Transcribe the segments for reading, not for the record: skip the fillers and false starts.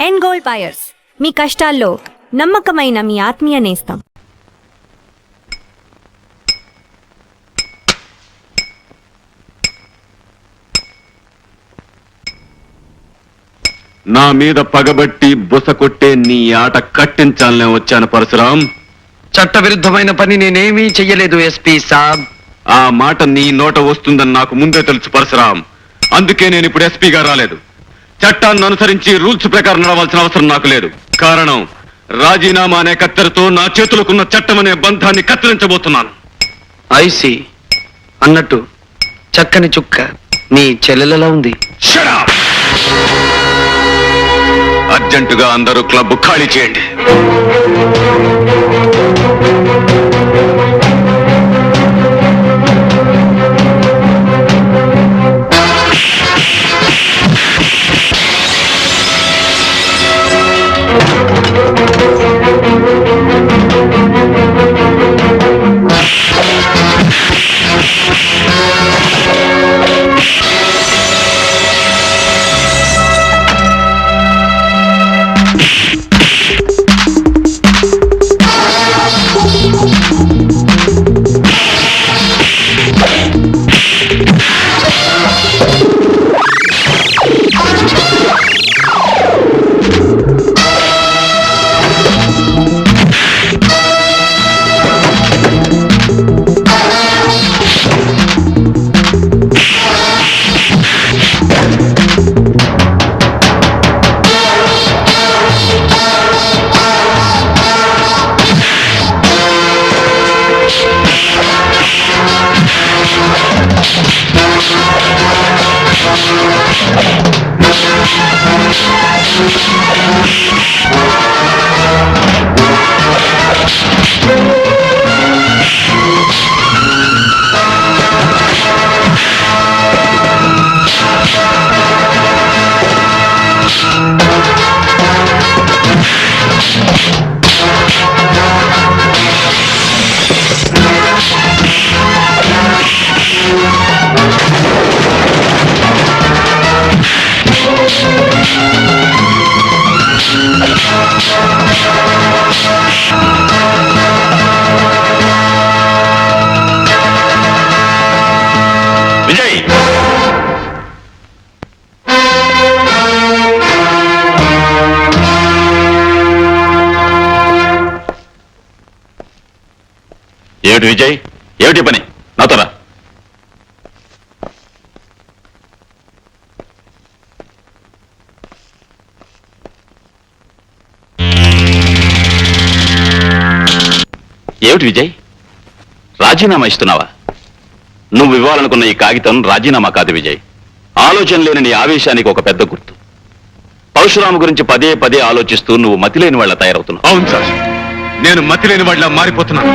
End gold buyers, మీ కష్టాల్లో నమ్మకమైన మీ ఆత్మీయ నేస్తం. నా మీద పగబట్టి బుస కొట్టే నీ ఆట కట్టించాలనే వచ్చాను పరశురాం. చట్టవిరుద్ధమైన పని నేనేమీ చెయ్యలేదు ఎస్పీ సాబ్. ఆ మాట నీ నోట వస్తుందని నాకు ముందే తెలుసు పరశురాం. అందుకే నేను ఇప్పుడు ఎస్పీగా రాలేదు. చట్టాన్ని అనుసరించి రూల్స్ ప్రకారం నడవాల్సిన అవసరం నాకు లేదు. కారణం, రాజీనామా అనే కత్తెరతో నా చేతులకున్న చట్టం అనే బంధాన్ని కత్తిరించబోతున్నాను. ఐసి అన్నట్టు చక్కని చుక్క మీ చెల్లెలలో ఉంది. Shut up! అర్జెంటుగా అందరూ క్లబ్ ఖాళీ చేయండి. విజయ్, ఏమిటి విజయ్, ఏమిటి పని? నాతో రా. ఏమిటి విజయ్, రాజీనామా ఇస్తున్నావా? నువ్వు ఇవ్వాలనుకున్న ఈ కాగితం రాజీనామా కాదు విజయ్. ఆలోచన లేని నీ ఆవేశానికి ఒక పెద్ద గుర్తు. పరశురాము గురించి పదే పదే ఆలోచిస్తూ నువ్వు మతిలేని వాళ్ళ తయారవుతున్నావు. అవును సార్, నేను మతిలేని వాళ్ళ మారిపోతున్నాను.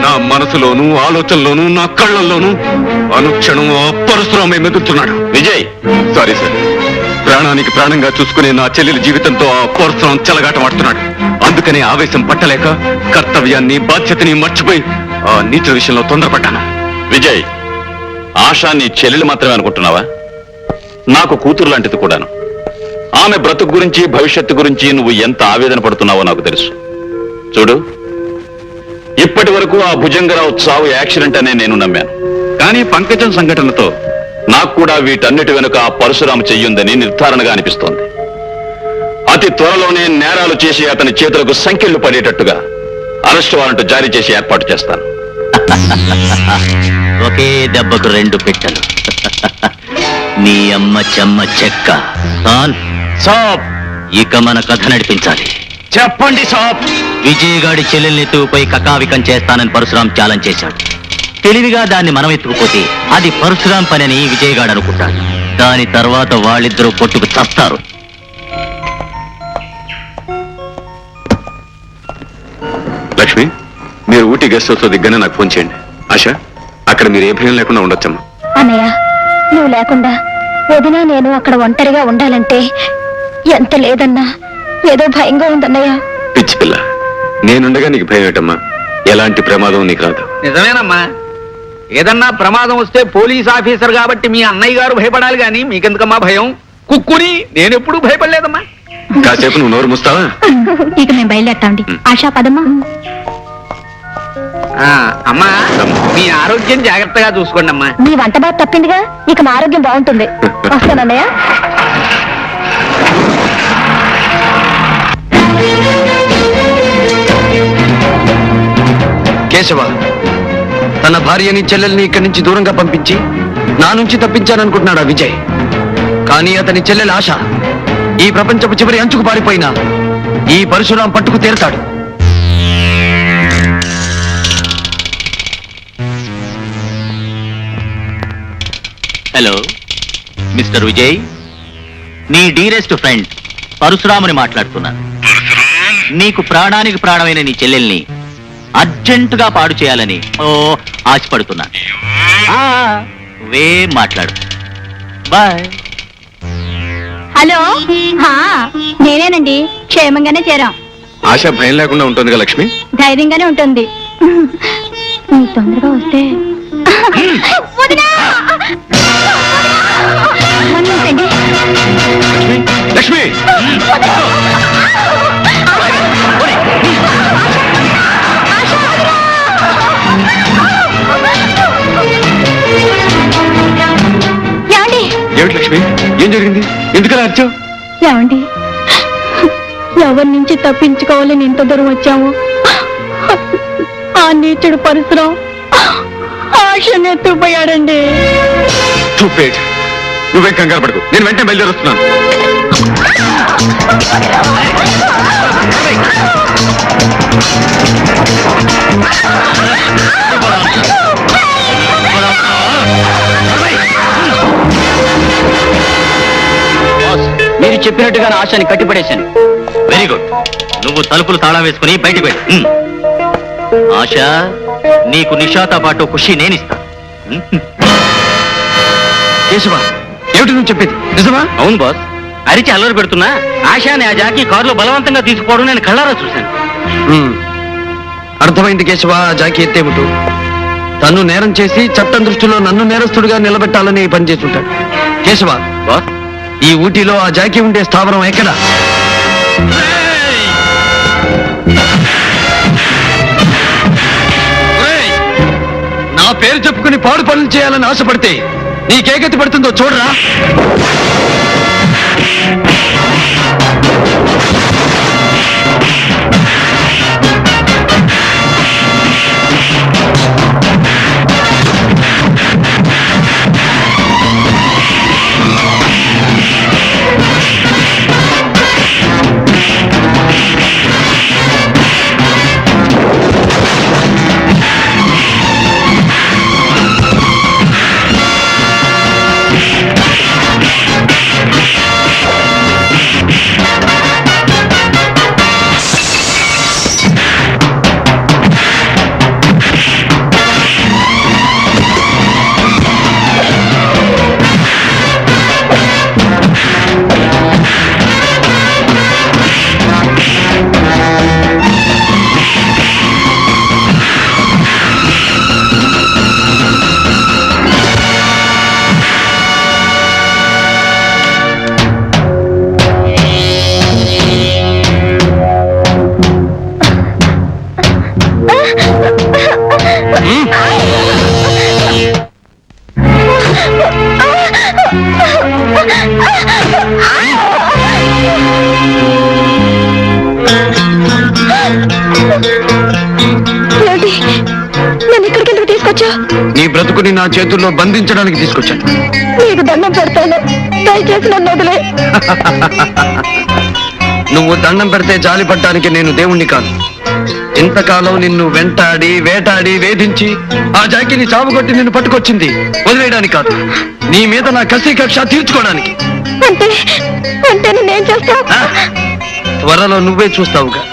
నా మనసులోనూ ఆలోచనలోనూ నా కళ్ళల్లోనూ అనుక్షణం పరశురామే మెదులుతున్నాడు. విజయ్, సారీ సార్, ప్రాణానికి ప్రాణంగా చూసుకునే నా చెల్లెలి జీవితంతో ఆ పరశురాం చెలగాటమాడుతున్నాడు. అందుకనే ఆవేశం పట్టలేక కర్తవ్యాన్ని బాధ్యతని మర్చిపోయి ఆ నీచ విషయంలో తొందరపడ్డాను. విజయ్, ఆశా నీ చెల్లెలు మాత్రమే అనుకుంటున్నావా? నాకు కూతురు లాంటిది కూడాను. ఆమె బ్రతుకు గురించి భవిష్యత్తు గురించి నువ్వు ఎంత ఆవేదన పడుతున్నావో నాకు తెలుసు. చూడు, ఇప్పటి వరకు ఆ భుజంగరావు చావు యాక్సిడెంట్ అనే నేను నమ్మాను. కానీ పంకజం సంఘటనతో నాకు కూడా వీటన్నిటి వెనుక ఆ పరశురాము చెయ్యుందని నిర్ధారణగా అనిపిస్తోంది. అతి త్వరలోనే నేరాలు చేసి అతని చేతులకు సంకెళ్లు పడేటట్టుగా అరెస్ట్ వారెంట్ జారీ చేసి ఏర్పాటు చేస్తాను. ఒకే దెబ్బకు రెండు పిట్టలు. నీ అమ్మ చెమ్మ చెక్క. సాబ్, ఇక మన కథ నడిపించాలి. చెప్పండి సాబ్. విజయగాడి చెల్లెల్ని ఎత్తుకుపోయి కకావికం చేస్తానని పరశురాం ఛాలెంజ్ చేశాడు. తెలివిగా దాన్ని మనం ఎత్తుకుపోతే అది పరశురాం పని అని విజయగాడు అనుకుంటాడు. దాని తర్వాత వాళ్ళిద్దరూ కొట్టుకు చస్తారు. లక్ష్మి, మీరు ఊటీ గెస్ట్ హౌస్ దిగ్గానే నాకు ఫోన్ చేయండి. ఆశ, అక్కడ మీరు ఏ భయం లేకుండా ఉండొచ్చమ్మా. అన్నయ్య, నువ్వు లేకుండా వదిన నేను అక్కడ ఒంటరిగా ఉండాలంటే ఎంత లేదన్నా ఏదో భయంగా ఉందన్నయ్య. పిచ్చి పిల్ల, నేనుండగా నీకు భయం ఏంటమ్మా? ఎలాంటి ప్రమాదం నీకు రాదు. నిజమేనమ్మా, ఏదన్నా ప్రమాదం వస్తే పోలీస్ ఆఫీసర్ కాబట్టి మీ అన్నయ్య గారు భయపడాలి గాని మీకెందుకమ్మా భయం? కుక్కుని నేనెప్పుడు భయపడలేదమ్మా. కాసేపు నువ్వు నోరు ముస్తావా? ఇక మేము బయలుదేరతాండి. ఆశా పదమ్మా. అమ్మా మీ ఆరోగ్యం జాగ్రత్తగా చూసుకోండి అమ్మా. మీ వంట బాగా తప్పిందిగా, ఇక మా ఆరోగ్యం బాగుంటుంది. వస్తానన్నయ్య. కేశవ తన భార్యని చెల్లెల్ని ఇక్కడి నుంచి దూరంగా పంపించి నా నుంచి తప్పించాననుకుంటున్నాడు ఆ విజయ్. కానీ అతని చెల్లెల ఆశ ఈ ప్రపంచపు చివరి అంచుకు పారిపోయినా ఈ పరశురాం పట్టుకు తీరతాడు. హలో మిస్టర్ విజయ్, నీ డీరెస్ట్ ఫ్రెండ్ పరశురాముని మాట్లాడుతున్నాను. నీకు ప్రాణానికి ప్రాణమైన నీ చెల్లెల్ని అర్జెంటుగా పాడు చేయాలని ఆశపడుతున్నాను. మాట్లాడు. బాయ్. హలో, నేనేనండి. క్షేమంగానే చేరాం. ఆశ భయం లేకుండా ఉంటుంది కదా లక్ష్మి? ధైర్యంగానే ఉంటుంది. మీరు తొందరగా వస్తే వదినా! మన్నించండి. లక్ష్మి ఏమండి? ఏమిటి లక్ష్మి, ఏం జరిగింది? ఎందుకలా అరిచావు? ఏమండి, ఎవరి నుంచి తప్పించుకోవాలని ఇంత దూరం వచ్చాము. ఆ నీచుడు పరశురాం ఆశను ఎత్తుకుపోయాడండి. చూపేట్, నువ్వే కంగారు పడకు, నేను వెంటనే బయలుదేరుస్తున్నాను. మీరు చెప్పినట్టుగా ఆశని కట్టిపడేశాను. Very good. నువ్వు తలుపులు తాళం వేసుకుని బయటకు వెళ్ళి. ఆశ, నీకు నిషాతో పాటు ఖుషి నేనిస్తాను. కేశవ ఏమిటి నువ్వు చెప్పేది నిజమా? అవును బాస్. అరిచి అల్లరి పెడుతున్నా ఆశాని ఆ జాకీ కారులో బలవంతంగా తీసుకుపోవడం నేను కళ్ళారా చూశాను. అర్థమైంది కేశవ. ఆ జాకి ఎత్తేమిటో తను నేరం చేసి చట్టం దృష్టిలో నన్ను నేరస్తుడిగా నిలబెట్టాలని పనిచేసి ఉంటాడు. కేశవ, బాస్, ఈ ఊటీలో ఆ జాకి ఉండే స్థావరం ఎక్కడ? నా పేరు చెప్పుకుని పాడు పనులు చేయాలని ఆశపడితే నీకే గతి పడుతుందో చూడరా. నేను ఇక్కడికి ఎందుకు తీసుకొచ్చా? నీ బ్రతుకుని నా చేతుల్లో బంధించడానికి తీసుకొచ్చాను. నీకు దండం పెడతాను, దయచేసి నన్ను వదిలే. నువ్వు దండం పెడితే జాలి పడ్డానికి నేను దేవుణ్ణి కాదు. ఇంతకాలం నిన్ను వెంటాడి వేటాడి వేధించి ఆ జాకిని చావుకొట్టి నిన్ను పట్టుకొచ్చింది వదిలేయడానికి కాదు, నీ మీద నా కసి కక్ష తీర్చుకోవడానికి. అంటే అంటే నేనేం చేస్తా? త్వరలో నువ్వే చూస్తావుగా.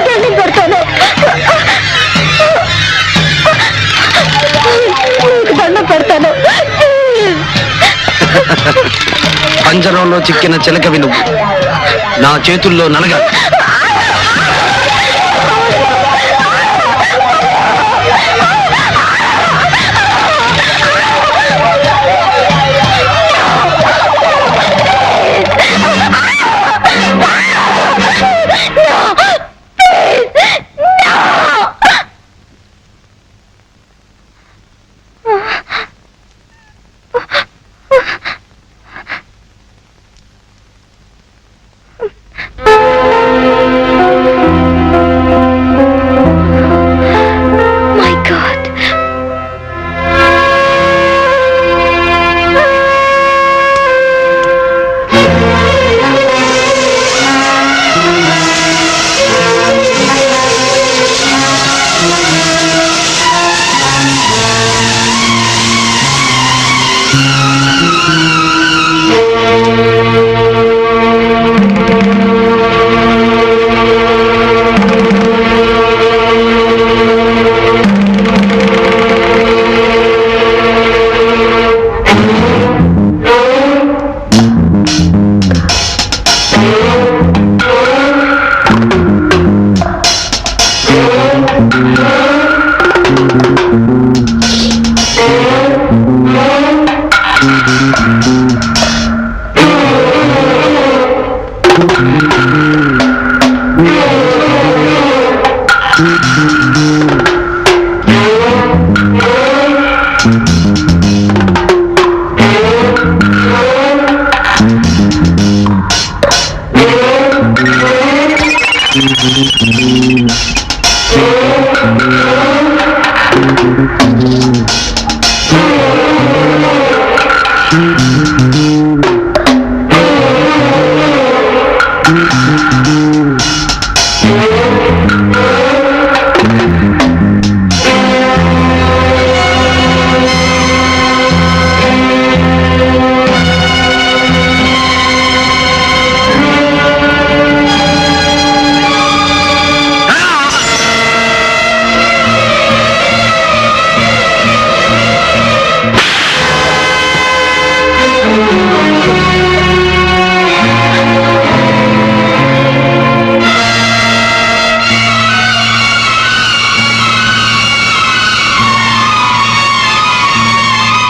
దండం పెడతాను. పంజరంలో చిక్కిన చిలకవి నువ్వు నా చేతుల్లో నలగా. My God.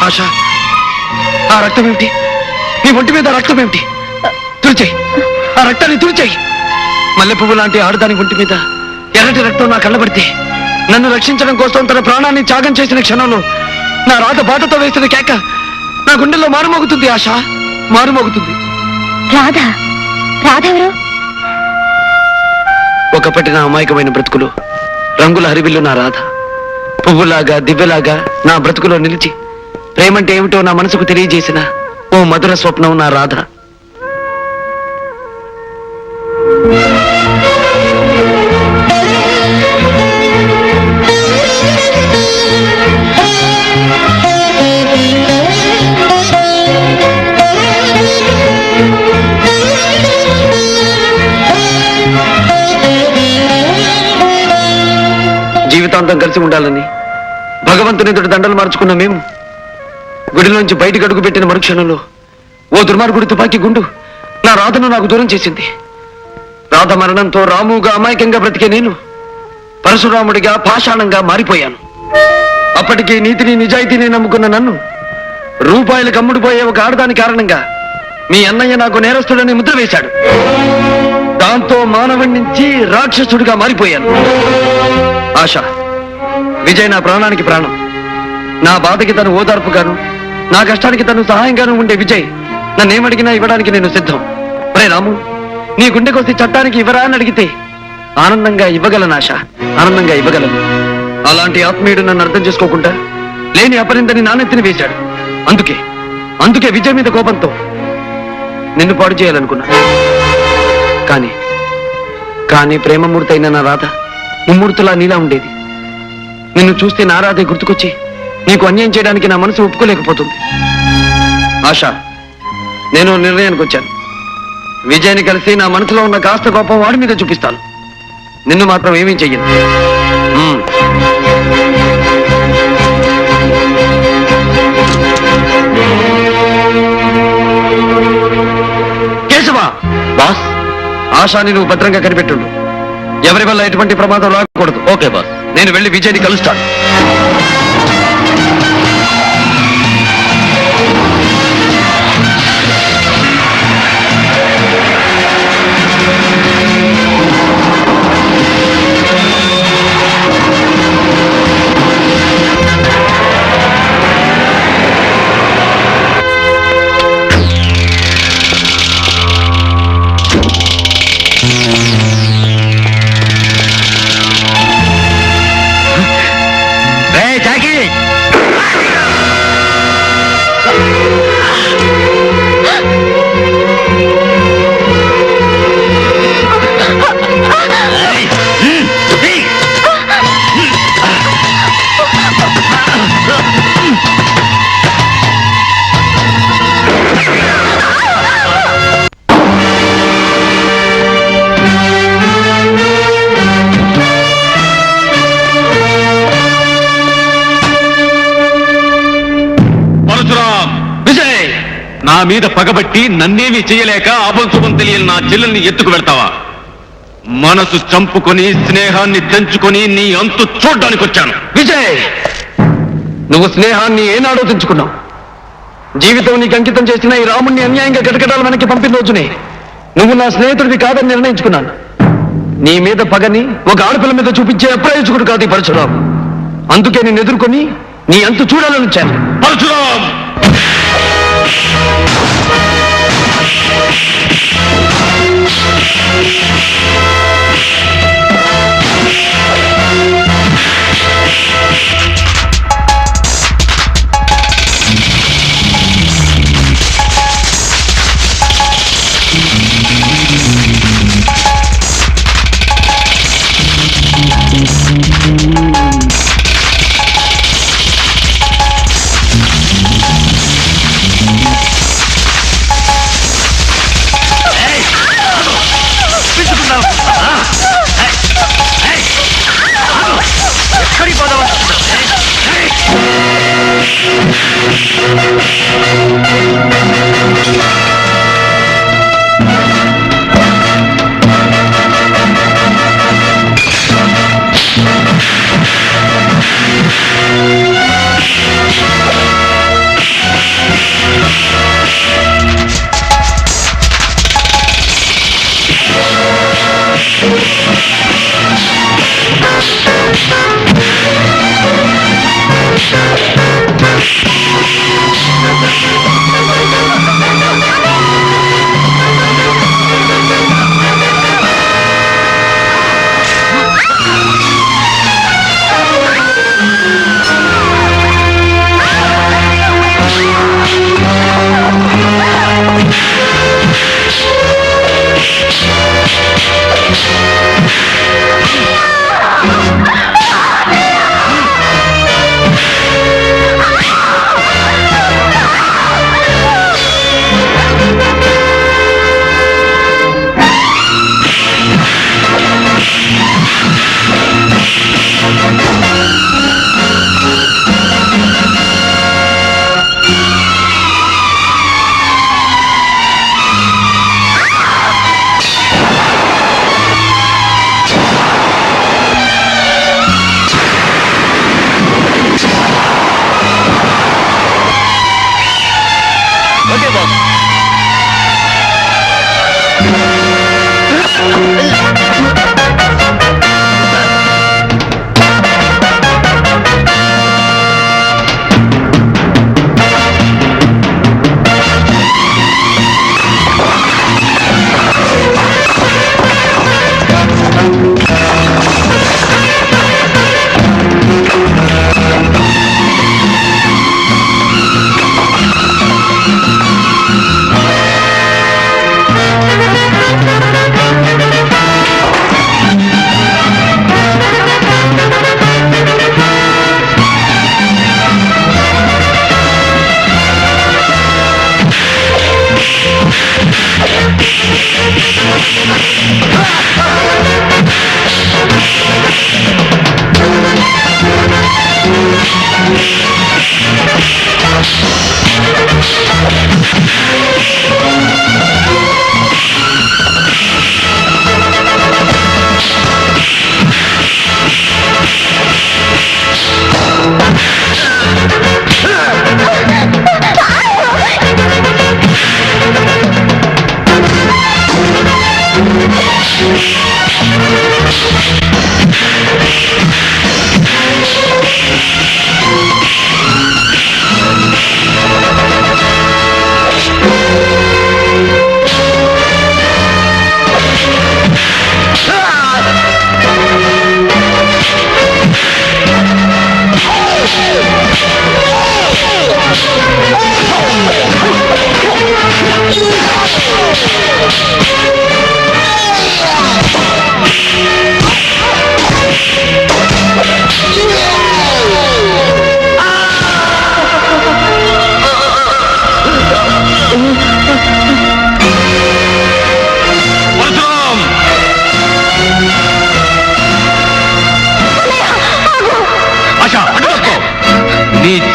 ఆశ, ఆ రక్తం ఏమిటి? నీ ఒంటి మీద రక్తం ఏమిటి? తుడిచేయి, ఆ రక్తాన్ని తుడిచేయి. మల్లె పువ్వు లాంటి ఆడదాని ఒంటి మీద ఎర్రటి రక్తం నా కళ్ళబడితే నన్ను రక్షించడం కోసం తన ప్రాణాన్ని త్యాగం చేసిన క్షణంలో నా రాత బాటతో వేసిన కేక నా గుండెల్లో మారుమోగుతుంది. ఆశ, మారుమోగుతుంది. రాధ రాధెవరు? ఒకప్పటి నా అమాయకమైన బ్రతుకులు రంగుల హరివిల్లు నా రాధ. పువ్వులాగా దివ్యలాగా నా బ్రతుకులో నిలిచి ప్రేమంటే ఏమిటో నా మనసుకు తెలియజేసిన ఓ మధుర స్వప్నం నా రాధ. జీవితాంతం కలిసి ఉండాలని భగవంతుని ఎదుటి దండలు మార్చుకున్న మేము గుడిలోంచి బయటికి అడుగు పెట్టిన మరుక్షణంలో ఓ దుర్మార్గుడి తుపాకీ గుండు నా రాధను నాకు దూరం చేసింది. రాధ మరణంతో రాముగా అమాయకంగా బ్రతికే నేను పరశురాముడిగా పాషాణంగా మారిపోయాను. అప్పటికే నీతిని నిజాయితీని నమ్ముకున్న నన్ను రూపాయలకు అమ్ముడుపోయే ఒక ఆడదాని కారణంగా మీ అన్నయ్య నాకు నేరస్తుడని ముద్ర వేశాడు. దాంతో మానవుడి నుంచి రాక్షసుడిగా మారిపోయాను. ఆశ, విజయ్ నా ప్రాణానికి ప్రాణం. నా బాధకి తను ఓదార్పుగాను, నా కష్టానికి తను సహాయంగాను ఉండే విజయ్ నన్నేమడిగినా ఇవ్వడానికి నేను సిద్ధం. రే రాము, నీ గుండెకొస్తే చట్టానికి ఇవ్వరా అని అడిగితే ఆనందంగా ఇవ్వగలను. ఆశ, ఆనందంగా ఇవ్వగలను. అలాంటి ఆత్మీయుడు నన్ను అర్థం చేసుకోకుండా లేని అపరిందని నానెత్తిని వేశాడు. అందుకే విజయ్ మీద కోపంతో నిన్ను పాడు చేయాలనుకున్నా. కానీ ప్రేమమూర్తి అయిన నా రాధ ముమ్మూర్తులా నీలా ఉండేది. నిన్ను చూస్తే నా రాధే గుర్తుకొచ్చి నీకు అన్యాయం చేయడానికి నా మనసు ఒప్పుకోలేకపోతుంది. ఆశ, నేను నిర్ణయానికి వచ్చాను. విజయ్ని కలిసి నా మనసులో ఉన్న కాస్త కోపం వాడి మీద చూపిస్తాను. నిన్ను మాత్రం ఏమీ చెయ్యను. ఆశాని నువ్వు భద్రంగా కనిపెట్టుండు. ఎవరి వల్ల ఎటువంటి ప్రమాదం రాకూడదు. Okay boss. నేను వెళ్ళి విజయ్ని కలుస్తాను. నా మీద పగబట్టి నన్నేమీ చేయలేక అభంశుభం తెలియని నా చెల్లెల్ని ఎత్తుకు వెళ్తావా? మనసు చంపుకొని స్నేహాన్ని తెంచుకొని నీ అంతు చూడ్డానికి వచ్చాను. విజయ్, నువ్వు స్నేహాన్ని ఏనాడో తెంచుకున్నావు. జీవితం నీకు అంకితం చేసిన ఈ రాముణ్ణి అన్యాయంగా గటగటాల వెనక్కి పంపిన రోజునే నువ్వు నా స్నేహితుడివి కాదని నిర్ణయించుకున్నాను. నీ మీద పగని ఒక ఆడపిల్ల మీద చూపించే అప్రయోజకుడు కాదు ఈ పరశురాం. అందుకే నేను ఎదుర్కొని నీ అంతు చూడాలని వచ్చాను. పరశురాం!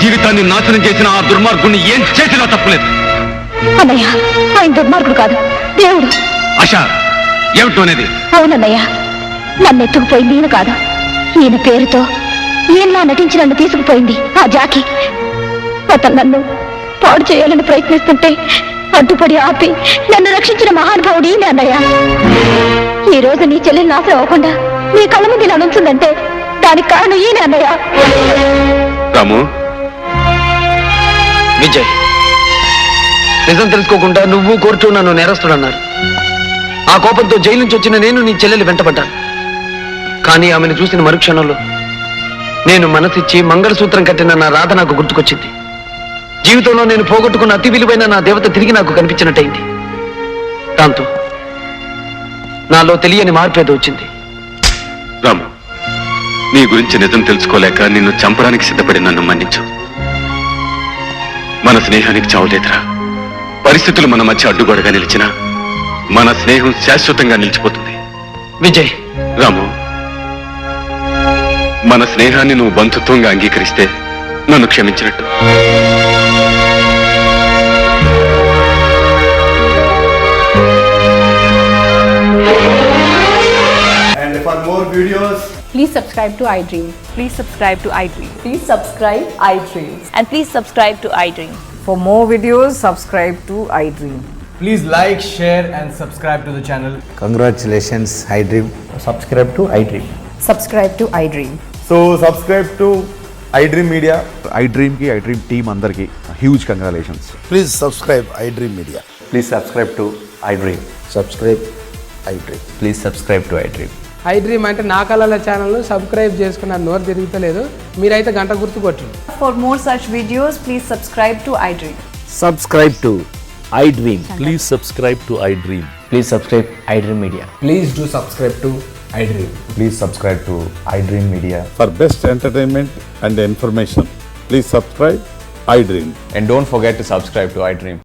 జీవితాన్ని నాశనం చేసిన ఆ దుర్మార్గుణ్ణి ఏం చేసినా తప్పులేదు. అన్నయ్య, ఆయన దుర్మార్గుడు కాదు, దేవుడు. ఆశ, ఏమిటో అనేది? అవునన్నయ్య, నన్ను ఎత్తుకుపోయింది ఈయన కాదు. ఈయన పేరుతో ఈయనలా నటించి నన్ను తీసుకుపోయింది ఆ జాకి. అతను నన్ను పాడు చేయాలని ప్రయత్నిస్తుంటే అడ్డుపడి ఆపి నన్ను రక్షించిన మహానుభావుడు ఈయన అన్నయ్య. ఈ రోజు నీ చెల్లెలు నాశనం అవ్వకుండా నీ కళ్ళ ముందు ఇలా నుంచుందంటే దానికి కారణం ఈయన అన్నయ్య. రాము, విజయ్, నిజం తెలుసుకోకుండా నువ్వు కోర్టు నన్ను నేరస్తుడన్నారు. ఆ కోపంతో జైలు నుంచి వచ్చిన నేను నీ చెల్లెలు వెంటపడ్డాను. కానీ ఆమెను చూసిన మరుక్షణంలో నేను మనసిచ్చి మంగళసూత్రం కట్టిన నా రాధ నాకు గుర్తుకొచ్చింది. జీవితంలో నేను పోగొట్టుకున్న అతి విలువైన నా దేవత తిరిగి నాకు కనిపించినట్టయింది. దాంతో నాలో తెలియని మార్పేదో వచ్చింది. రాము, నీ గురించి నిజం తెలుసుకోలేక నిన్ను చంపడానికి సిద్ధపడి నన్ను మన్నించు. మన స్నేహానికి చావులేదురా. పరిస్థితులు మన మధ్య అడ్డుగోడగా నిలిచినా మన స్నేహం శాశ్వతంగా నిలిచిపోతుంది. విజయ్, రాము, మన స్నేహాన్ని నువ్వు బంధుత్వంగా అంగీకరిస్తే నన్ను క్షమించినట్టు. And for more videos, Please subscribe to iDream. Please subscribe to iDream. Please subscribe iDream. And please subscribe to iDream. For more videos, subscribe to iDream. please like, share and subscribe to the channel. Congratulations, iDream. Subscribe to iDream. Subscribe to iDream. So subscribe to iDream Media. iDream ki iDream team అందరికి huge congratulations. Please subscribe iDream Media. Please subscribe to iDream. Subscribe iDream. Please subscribe to iDream. iDream అంటే నా కళల ఛానల్ను subscribe చేసుకున్న నోరు తిరుగుతలేదు. మీరైతే గంట గుర్తు కొట్టండి. For more such videos, please subscribe to iDream. Subscribe to iDream. Please subscribe to iDream. Please subscribe iDream Media. Please do subscribe to iDream. Please subscribe to iDream Media. For best entertainment and information, please subscribe iDream. And don't forget to subscribe to iDream.